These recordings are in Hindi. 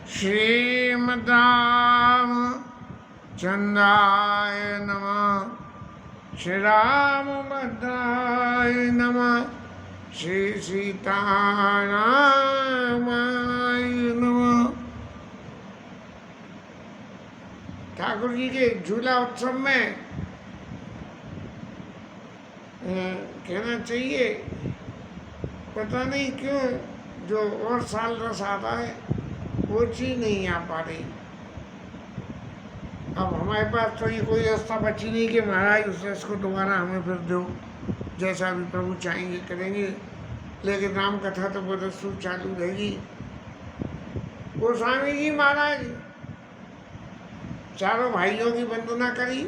श्रीमद्राम चंद्राय नमः। श्री रामभद्राय नमः। श्री सीतारामाय नमः। ठाकुर जी के झूला उत्सव में कहना चाहिए, पता नहीं क्यों जो और साल रस आता है वो चीज़ नहीं आ पा रही। अब हमारे पास तो ये कोई व्यवस्था बची नहीं कि महाराज उस रस को दोबारा हमें फिर दो, जैसा भी प्रभु चाहेंगे करेंगे, लेकिन राम कथा तो बदस्तूर चालू रहेगी। गोस्वामी जी महाराज चारों भाइयों की वंदना करी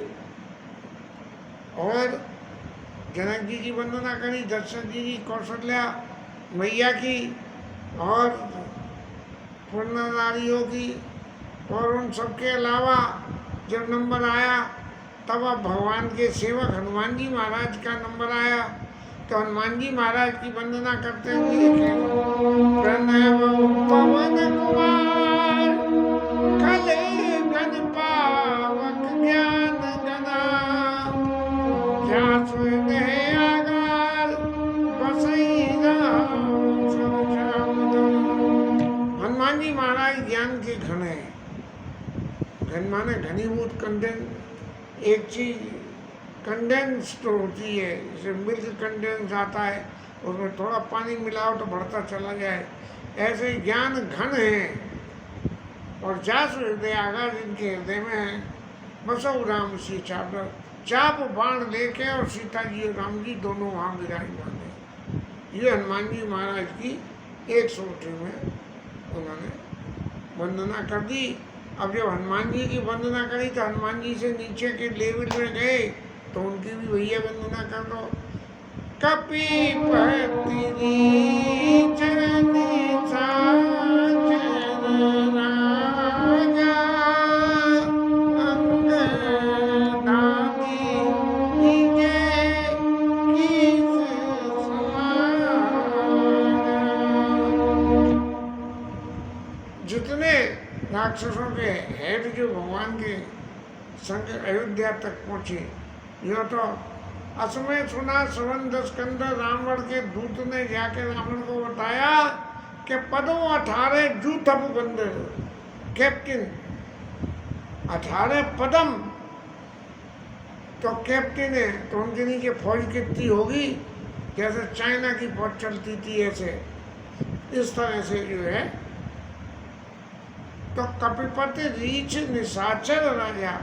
और जनक जी की वंदना करी, दशरथ जी की, कौशल्या मैया की और पूर्ण नारियों की, और उन सबके अलावा जब नंबर आया तब अब भगवान के सेवक हनुमान जी महाराज का नंबर आया, तो हनुमान जी महाराज की वंदना करते हुए प्रणव पवन कुमार कले गण पावक ज्ञान गना जासु देह आगार बसई राम सब श्याम। हनुमान जी महाराज ज्ञान के घन है। घन माने घनीभूत, कंडेंस। एक चीज कंडेंस्ड होती है, जैसे मिल्क कंडेंस आता है उसमें थोड़ा पानी मिलाओ तो बढ़ता चला जाए, ऐसे ज्ञान घन है। और जास हृदय आगाज इनके हृदय में है। बसो राम सी चाप, चाप बाण लेके और सीता जी और राम जी दोनों वहाँ विराजमान है। ये हनुमान जी महाराज की 108 में उन्होंने वंदना कर दी। अब जब हनुमान जी की वंदना करी तो हनुमान जी से नीचे के लेवल में गए तो उनकी भी भैया वंदना कर दो। कपिपति चरण साचर राजा अंग दानी जय किस समाज। जितने राक्षसों के हेड जो भगवान के संग अयोध्या तक पहुंचे, यह तो असमय सुना श्रवण दस्कंद रावण के दूत ने जाके रावण को बताया कि पदों 18 जूथप बंदर कैप्टन 18 पदम तो कैप्टन है, तो उनके नीचे फौज कितनी होगी, जैसे चाइना की फौज चलती थी ऐसे इस तरह से जो है। तो कपिपति रीछ निशाचर राजा,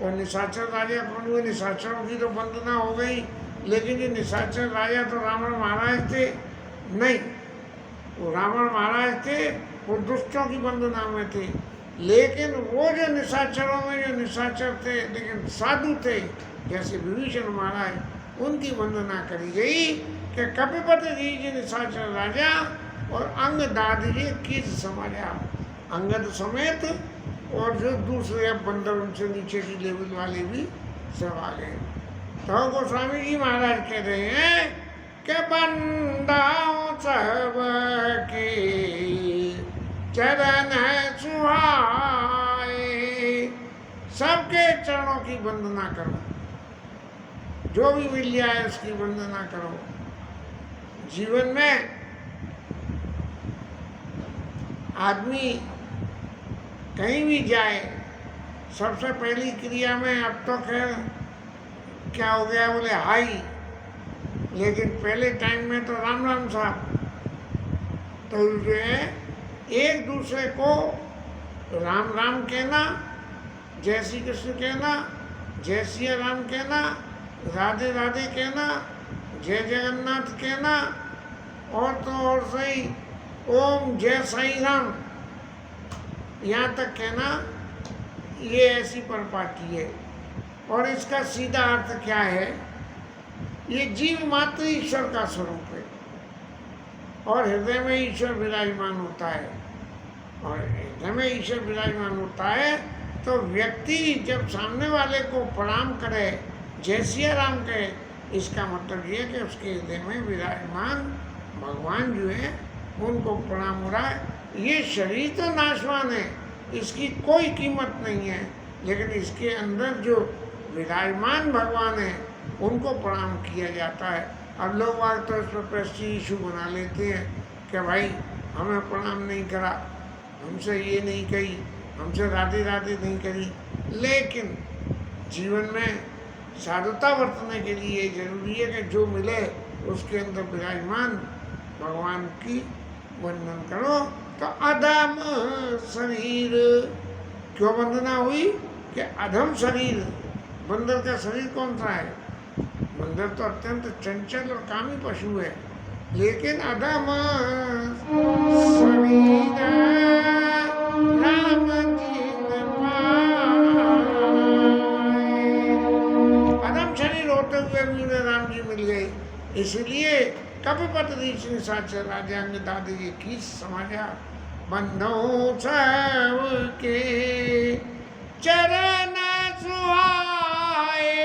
और निशाचर राजा कौन हुए? निशाचरों की तो वंदना हो गई, लेकिन ये निशाचर राजा तो रावण महाराज थे नहीं, वो रावण महाराज थे, वो दुष्टों की वंदना में थे। लेकिन वो जो निशाचरों में जो निशाचर थे लेकिन साधु थे, जैसे विभीषण महाराज, उनकी वंदना करी गई कि कपिपति रीछ निशाचर राजा और अंग दादी किस समाजा, अंगद समेत और जो दूसरे अब बंदर उनसे नीचे की लेवल वाले भी सब आ गए। तो गोस्वामी जी महाराज कह रहे हैं कि बंदाओं सब के चरण सुहाए, सबके चरणों की वंदना करो, जो भी मिल जाए उसकी वंदना करो। जीवन में आदमी कहीं भी जाए, सबसे पहली क्रिया में, अब तो खैर क्या हो गया बोले हाई, लेकिन पहले टाइम में तो राम राम साहब, तो जो है एक दूसरे को राम राम कहना, जय श्री कृष्ण कहना, जय सिया राम कहना, राधे राधे कहना, जय जगन्नाथ कहना, और तो और सही ओम जय साई राम यहाँ तक कहना, ये ऐसी परिपाटी है। और इसका सीधा अर्थ क्या है? ये जीव मात्र ईश्वर का स्वरूप है और हृदय में ईश्वर विराजमान होता है, और हृदय में ईश्वर विराजमान होता है तो व्यक्ति जब सामने वाले को प्रणाम करे, जय सिया राम कहे, इसका मतलब ये कि उसके हृदय में विराजमान भगवान जो है उनको प्रणाम हो रहा है। ये शरीर तो नाशवान है, इसकी कोई कीमत नहीं है, लेकिन इसके अंदर जो विराजमान भगवान है उनको प्रणाम किया जाता है। अब लोग बाग तो इस पर प्रेस्टीज इशू बना लेते हैं कि भाई हमें प्रणाम नहीं करा, हमसे ये नहीं कही, हमसे राधे राधे नहीं करी। लेकिन जीवन में साधुता बरतने के लिए जरूरी है कि जो मिले उसके अंदर विराजमान भगवान की वंदन करो। तो अधम शरीर, क्यों वंदना हुई कि अधम शरीर, बंदर का शरीर कौन सा है? बंदर तो अत्यंत चंचल और कामी पशु है, लेकिन अधम शरीर राम जिन पाए। अधम शरीर होते हुए भी उन्हें राम जी मिल गए, इसलिए कपिपत ऋषि साचे राजांग दादी जी की समाजा बंधो सब के चरण सुहाए।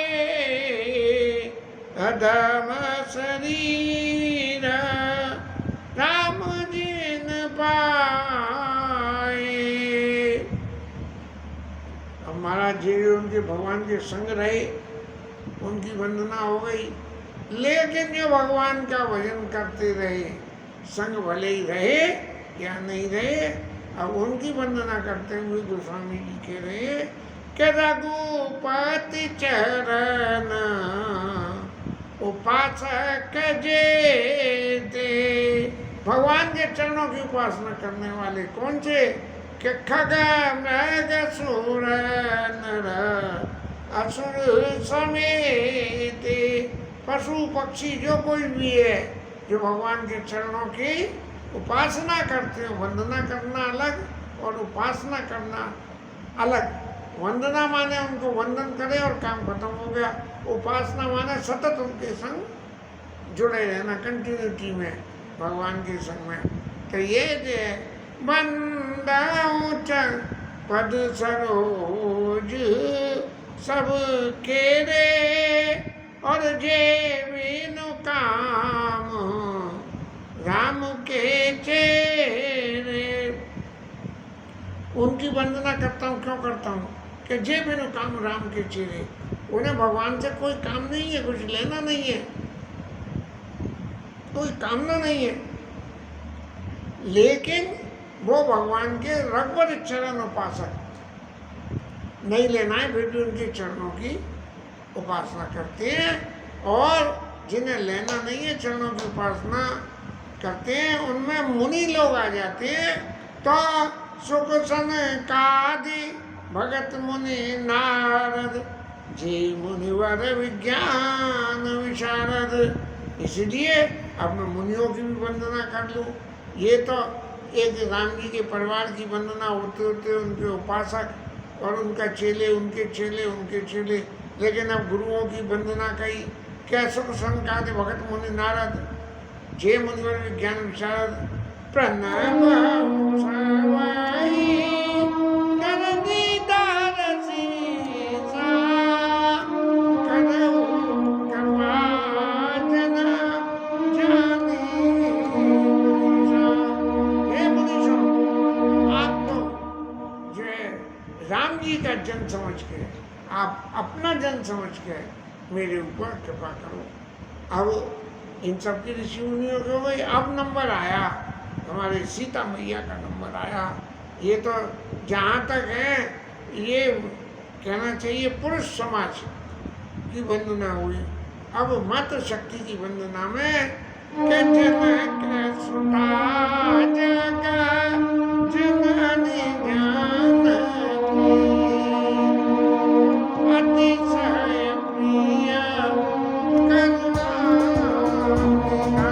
अधम शरीर राम जिन पाए। अब महाराज जी उनके भगवान के संग रहे, उनकी वंदना हो गई, लेकिन जो भगवान का भजन करते रहे, संग भले ही रहे या नहीं रहे, अब उनकी वंदना करते हुए गोस्वामी जी कह रहे कि रघुपति चरण उपासक जेते। भगवान के चरणों की उपासना करने वाले कौन से? कि खग मृग सुर नर असुर समेत। पशु पक्षी जो कोई भी है जो भगवान के चरणों की उपासना करते हैं, वंदना करना अलग और उपासना करना अलग। वंदना माने उनको वंदन करे और काम खत्म हो गया, उपासना माने सतत उनके संग जुड़े रहना, कंटिन्यूटी में भगवान के संग में। तो ये जो बंदाऊं पद सरोज सब के रे और जे बिनु काम राम के चेरे। उनकी वंदना करता हूँ, क्यों करता हूँ? कि जे बिनु काम राम के चेरे। उन्हें भगवान से कोई काम नहीं है, कुछ लेना नहीं है, कोई कामना नहीं है, लेकिन वो भगवान के रघुवर चरण उपासक, नहीं लेना है फिर भी उनके चरणों की उपासना करते हैं। और जिन्हें लेना नहीं है चरणों की उपासना करते हैं, उनमें मुनि लोग आ जाते हैं। तो सुख सन कादि भगत मुनि नारद जे मुनिवर विज्ञान विशारद। इसलिए अब मैं मुनियों की भी वंदना कर लूँ। ये तो एक राम जी के परिवार की वंदना होते होते उनके उपासक और उनका चेले, उनके चेले, उनके चेले, लेकिन अब गुरुओं की वंदना कही। क्या सुख संकादि भगत मुनि नारद जे मुनिवर विज्ञान विशारद प्रणव सवाई करनीदार सीसा करऊ कृपाजन जानी। हे मुनीषों, आप तो जो है राम जी का जन समझ के, आप अपना जन समझ के मेरे ऊपर कृपा करो। अब इन सब की ऋषि मुनियों को भाई अब नंबर आया, हमारे सीता मैया का नंबर आया। ये तो जहाँ तक है ये कहना चाहिए पुरुष समाज की वंदना हुई। अब मातृ शक्ति की वंदना में के जनक सुता जग जननी ज्ञान अतिशय प्रिय करुणा।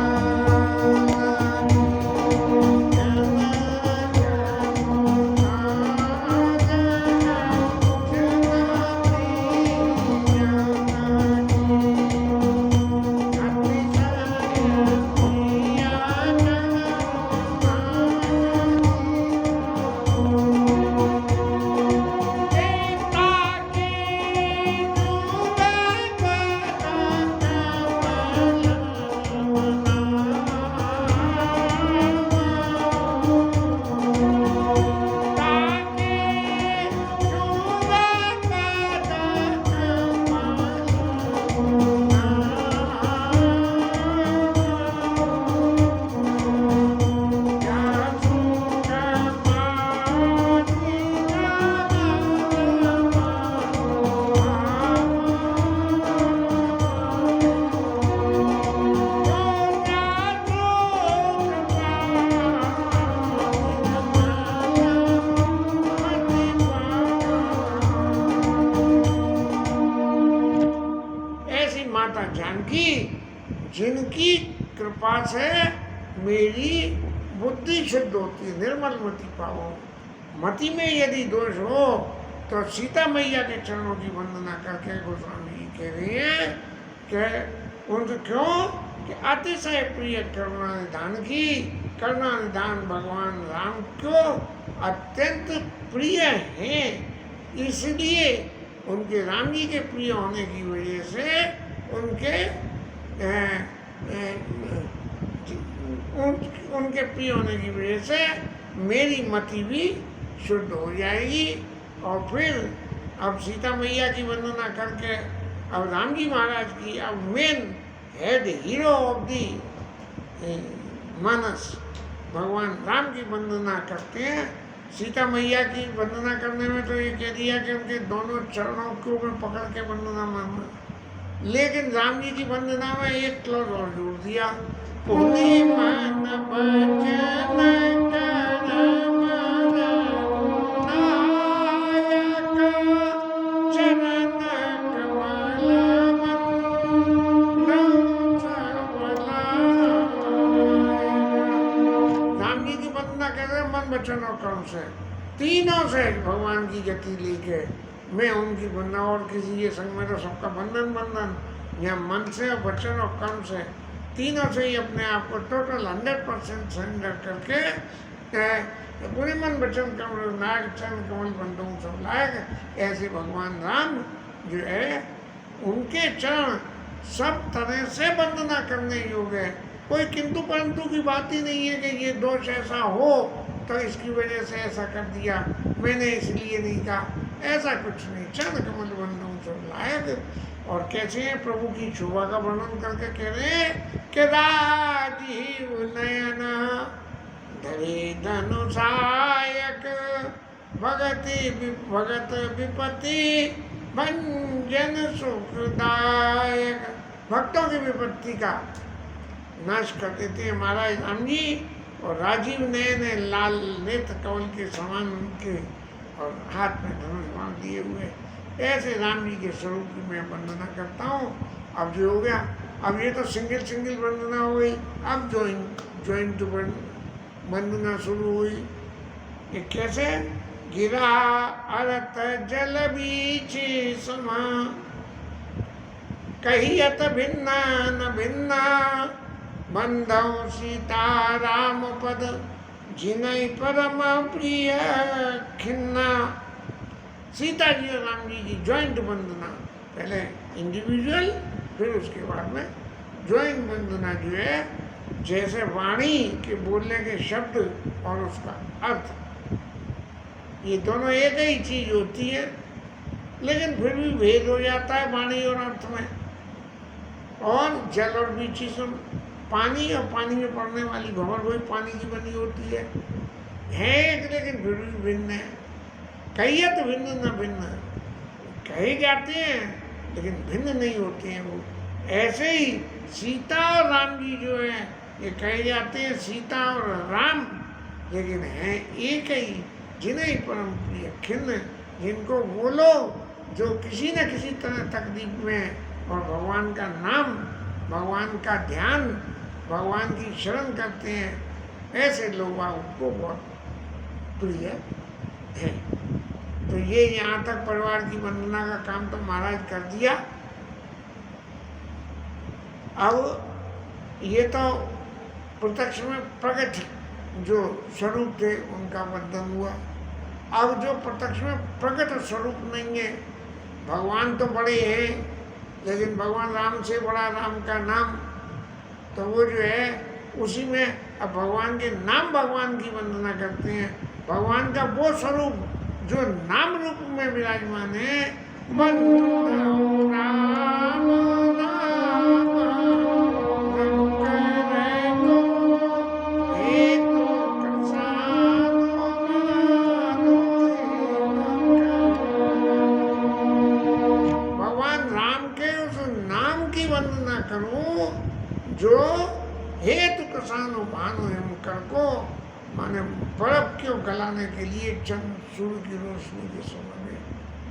जिनकी कृपा से मेरी बुद्धि शुद्ध होती है, निर्मल मति पाओ। मति में यदि दोष हो तो सीता मैया के चरणों की वंदना करके गोस्वामी जी कह रहे हैं कि उनसे क्यों कि अतिशय प्रिय करुणा निधान की, करुणा निधान भगवान राम क्यों अत्यंत प्रिय हैं, इसलिए उनके राम जी के प्रिय होने की वजह से उनके प्रिय होने की वजह से मेरी मति भी शुद्ध हो जाएगी। और फिर अब सीता मैया की वंदना करके अब राम जी महाराज की, अब main head hero of the Manas भगवान राम की वंदना करते हैं। सीता मैया की वंदना करने में तो ये कह दिया कि उनके दोनों चरणों को मैं पकड़ के वंदना मानना, लेकिन राम जी की वंदना में एक क्लॉज और जोड़ दिया, उन्हें मन वचन कर्म वचन और कर्म से, तीनों से भगवान की गति लेके मैं उनकी वंदना, और किसी ये संग में तो सबका बंधन या मन से और वचन और कर्म से, तीनों से ही अपने आप को टोटल 100% सरेंडर करके पूरे मन वचन कर्म नायक चंद कमल बंधु सब लायक, ऐसे भगवान राम जो है उनके चरण सब तरह से वंदना करने योग्य है। कोई किंतु परंतु की बात ही नहीं है कि ये दोष ऐसा हो तो इसकी वजह से ऐसा कर दिया, मैंने इसलिए नहीं कहा, ऐसा कुछ नहीं। चंद कमल बंधु सब लायक। और कैसे हैं प्रभु की शोभा का वर्णन करके कह रहे हैं कि राजीव नयन धरे धनुषायक भगत विपत्ति भंजन सुखदायक। भक्तों की विपत्ति का नाश कर देते हैं महाराज राम जी। और राजीव नयन लाल नेत्र कमल के समान उनके, और हाथ में धनुष बांध दिए हुए, ऐसे राम जी के स्वरूप की मैं वंदना करता हूँ। अब जो हो गया, अब ये तो सिंगल वंदना हो गई, अब ज्वाइंट वंदना शुरू हुई। ये कैसे? गिरा अरत जल बीच समा कहियत भिन्ना न भिन्ना बंधौ सीता राम पद जिनई परम प्रिय खिन्ना। सीता जी और राम जी की ज्वाइंट वंदना, पहले इंडिविजुअल फिर उसके बाद में ज्वाइंट वंदना जो है, जैसे वाणी के बोलने के शब्द और उसका अर्थ, ये दोनों एक ही चीज होती है, लेकिन फिर भी भेद हो जाता है वाणी और अर्थ में। और जल और बीची सुन, पानी और पानी में पड़ने वाली भंवर वही पानी की बनी होती है एक, लेकिन फिर भी भिन्न है। कहियत भिन्न न भिन्न, कहे जाते हैं लेकिन भिन्न नहीं होते हैं वो। ऐसे ही सीता और राम जी जो है, ये कहे जाते हैं सीता और राम, लेकिन हैं एक ही, जिन्हें परम प्रिय खिन्न, जिनको बोलो जो किसी न किसी तरह तकलीफ में, और भगवान का नाम, भगवान का ध्यान, भगवान की शरण करते हैं, ऐसे लोग उनको बहुत प्रिय है। तो ये यहाँ तक परिवार की वंदना का काम तो महाराज कर दिया। अब ये तो प्रत्यक्ष में प्रकट जो स्वरूप थे उनका वंदन हुआ। अब जो प्रत्यक्ष में प्रकट स्वरूप नहीं है, भगवान तो बड़े हैं, लेकिन भगवान राम से बड़ा राम का नाम, तो वो जो है उसी में अब भगवान के नाम, भगवान की वंदना करते हैं। भगवान का वो स्वरूप जो नाम रूप में विराजमान है, बंधु राम करो जो हेतु कसानो भानो एवं कर को, माने बर्फ क्यों गलाने के लिए चंद सूर्य की रोशनी के समय में,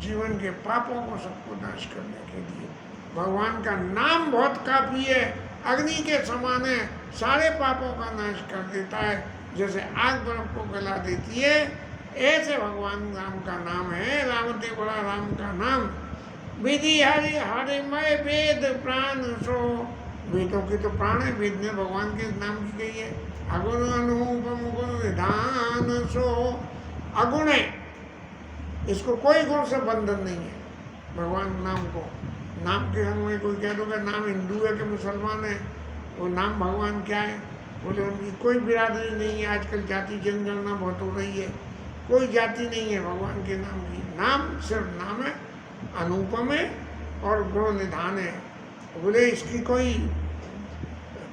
जीवन के पापों को सबको नाश करने के लिए। भगवान का नाम बहुत काफी है, अग्नि के समान है, सारे पापों का नाश कर देता है। जैसे आग बर्फ को गला देती है, ऐसे भगवान राम का नाम है। रामते बड़ा राम का नाम। विधि हरि हरिमय वेद प्राण सो, वेदों के तो प्राण है, वेद में भगवान के नाम की गई है। अगुण अनुपम गुण विधान सो, अगुण है, इसको कोई गुण से बंधन नहीं है भगवान नाम को। नाम के संग में कोई कह दो कि नाम हिंदू है कि मुसलमान है, वो नाम भगवान क्या है, बोले उनकी कोई बिरादरी नहीं है। आजकल जाति जनगणना बहुत हो रही है, कोई जाति नहीं है भगवान के नाम की। नाम सिर्फ नाम है, अनुपम है और गुण निधान है। बोले इसकी कोई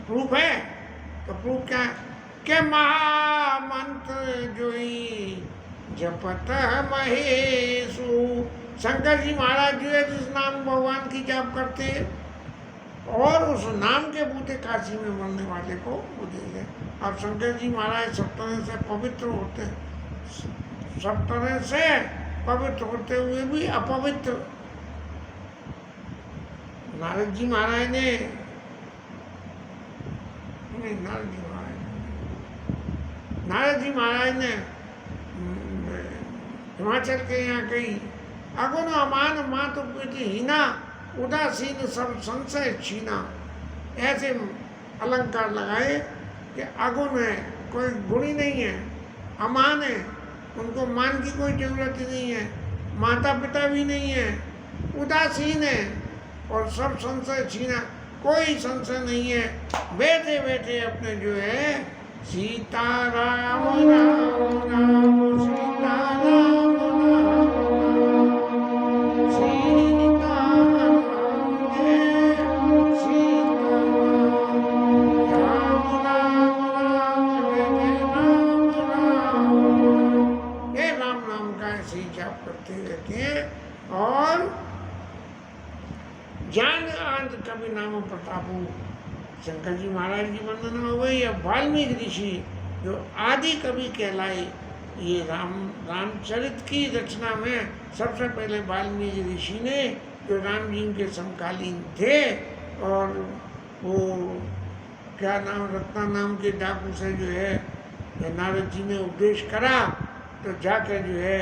प्रूफ है, तो प्रूफ क्या है कि महामंत्र जोई जपत महेशु। शंकर जी महाराज जो है जिस नाम भगवान की जाप करते हैं और उस नाम के बूते काशी में मरने वाले को वो दे। अब शंकर जी महाराज सब तरह से पवित्र होते, सब तरह से पवित्र होते हुए भी अपवित्र। नारद जी महाराज ने नारद जी महाराज ने हिमाचल के यहाँ कही अगुण अमान मात हीना उदासीन सब संशय छीना। ऐसे अलंकार लगाए कि अगुण है, कोई गुण ही नहीं है, अमान है, उनको मान की कोई जरूरत ही नहीं है, माता पिता भी नहीं है, उदासीन है और सब संशय छीना, कोई संशय नहीं है। बैठे बैठे अपने जो है सीता राम राम राम सीता राम और ज्ञान आंत कवि नाम प्रतापू। शंकर जी महाराज की वंदना हो गई। अब वाल्मीकि ऋषि जो आदि कवि कहलाए, ये रामचरित की रचना में सबसे पहले वाल्मीकि ऋषि ने, जो राम जी के समकालीन थे, और वो क्या नाम रत्ना नाम के डाकू से जो है नारद जी ने उपदेश करा, तो जाकर जो है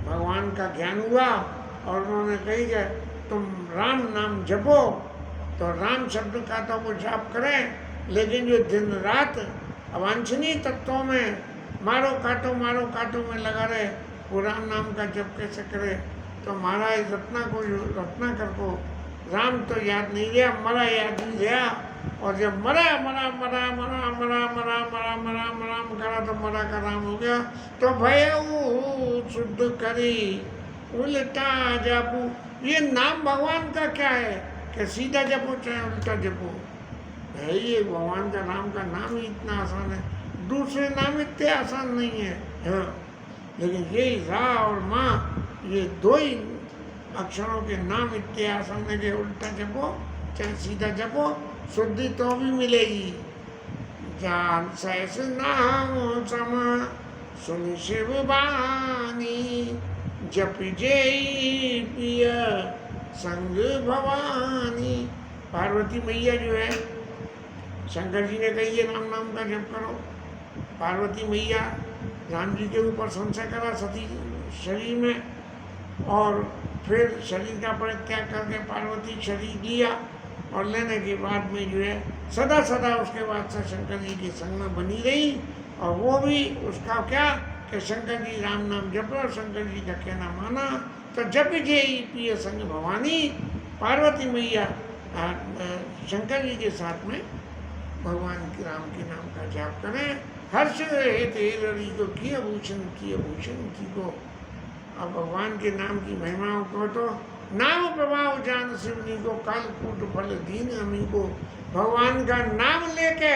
भगवान का ज्ञान हुआ और उन्होंने कही कि तुम राम नाम जपो। तो राम शब्द का तो वो जाप करें, लेकिन जो दिन रात अवांछनीय तत्वों में मारो काटो में लगा रहे, वो राम नाम का जप कैसे करे। तो महाराज रत्नाकर को राम तो याद नहीं गया, मरा याद नहीं गया। और जब मरा करा तो मरा का राम हो गया। तो भयऊ शुद्ध करी उल्टा जपू। ये नाम भगवान का क्या है कि सीधा जपो चाहे उल्टा जपो, है ये भगवान का नाम का नाम ही इतना आसान है। दूसरे नाम इतने आसान नहीं है, हाँ, लेकिन यही रा और माँ, ये दो ही अक्षरों के नाम इतने आसान है कि उल्टा जपो चाहे सीधा जपो, शुद्धि तो भी मिलेगी। जान सहस नाम सम सुन शिव बानी, जप जय पिय संग भवानी। पार्वती मैया जो है, शंकर जी ने कही ये राम नाम का जप करो। पार्वती मैया राम जी के ऊपर संशय करा सती शरीर में, और फिर शरीर का परित्याग करके पार्वती शरीर लिया, और लेने के बाद में जो है सदा सदा उसके बाद से शंकर जी के संग में बनी रही। और वो भी उसका क्या कि शंकर जी राम नाम जपो, और शंकर जी का कहना माना। तो जप जय पिय संग भवानी, पार्वती मैया शंकर जी के साथ में भगवान के राम के नाम का जाप करें। हर्ष रहे तेरी को किया भूषण की को। अब भगवान के नाम की महिमाओं को तो नाम प्रभाव जान शिवनी को, काल कूट फल दीन अमी को। भगवान का नाम लेके,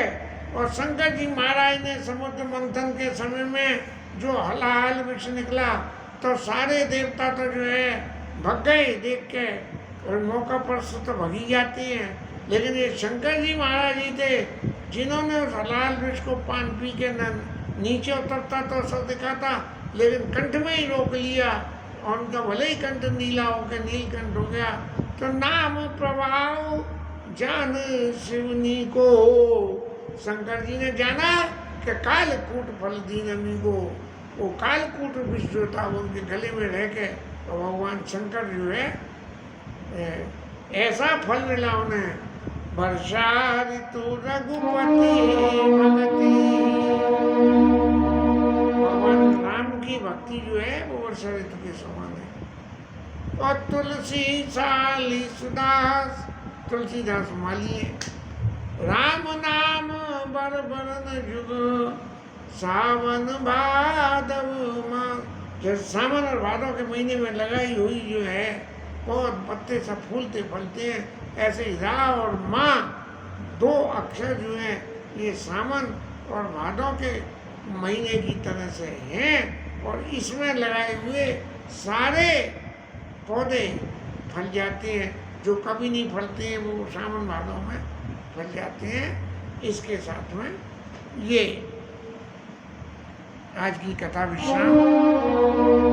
और शंकर जी महाराज ने समुद्र मंथन के समय में जो हलाहल विष निकला, तो सारे देवता तो जो है भग गए देख के, और मौका पर से तो भगी जाती हैं। लेकिन ये शंकर जी महाराज ही थे जिन्होंने उस हलाहल विष को पान पी के नीचे उतरता तो सब दिखाता, लेकिन कंठ में ही रोक लिया, और उनका भले ही कंठ नीला होकर नीलकंठ हो गया। तो नाम प्रभाव जान शिवनी को, शंकर जी ने जाना कि कालकूट फल दीन को, वो कालकूट विष जो था वो उनके गले में रह के, तो भगवान शंकर जो है ऐसा फल मिला उन्हें, वर्षा ऋतु रघुपति भगति, भगवान राम की भक्ति जो है वो वर्षा ऋतु के समान है। और तुलसी साली सुदास, तुलसीदास माली है, राम नाम बर बरन जुग, सावन भादव मास, जैसे सावन और भादव के महीने में लगाई हुई जो है बहुत पत्ते सब फूलते फलते हैं, ऐसे ही रा और माँ दो अक्षर जो हैं ये सावन और भादव के महीने की तरह से हैं, और इसमें लगाए हुए सारे पौधे फल जाते हैं, जो कभी नहीं फलते हैं वो सावन भादव में फल जाते हैं। इसके साथ में ये आज की कथा विश्राम।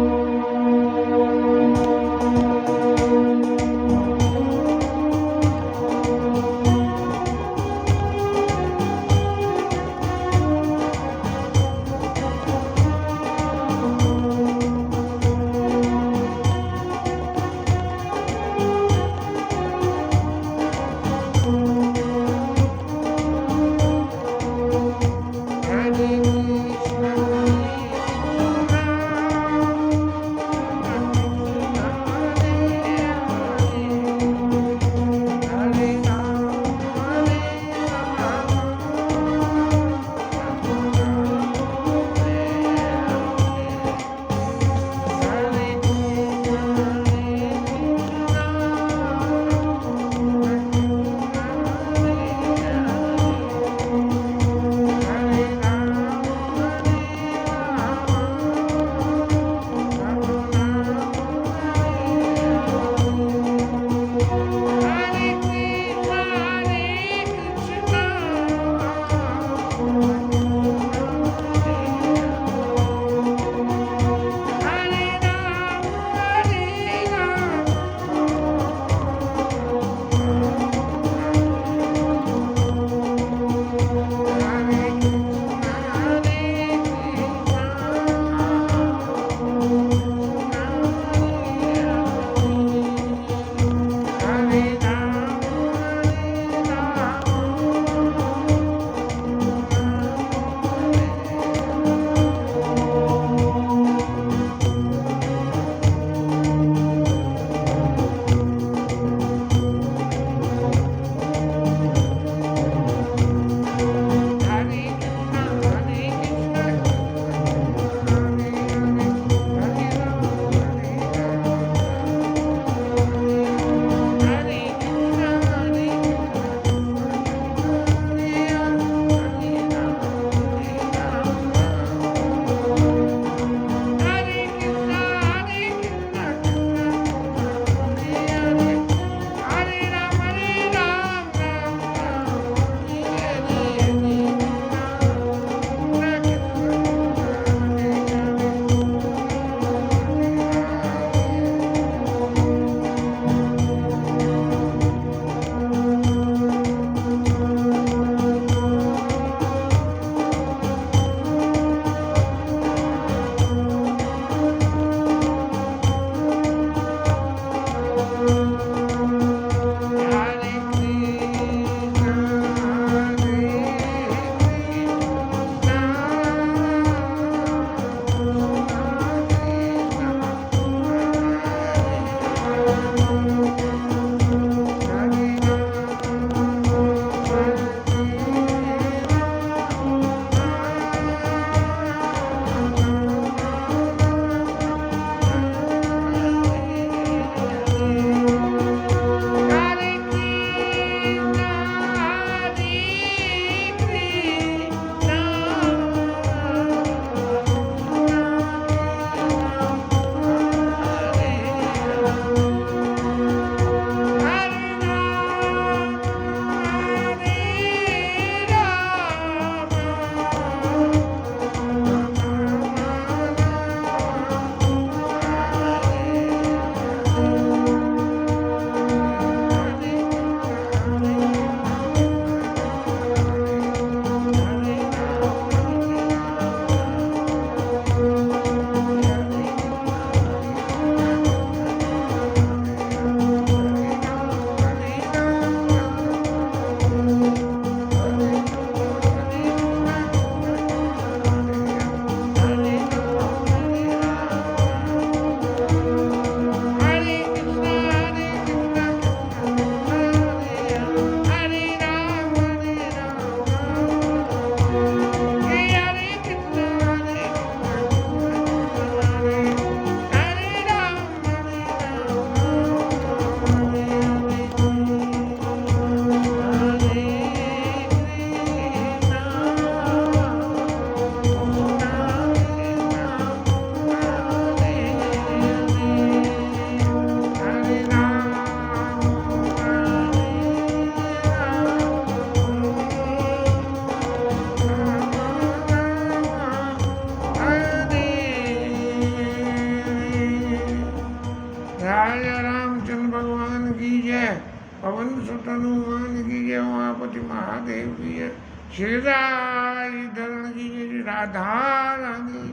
सुत हनुमान की जय, उमापति महादेव की जय, श्री राई धरण की जय, राधा रानी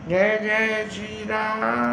जय जय श्री राधे।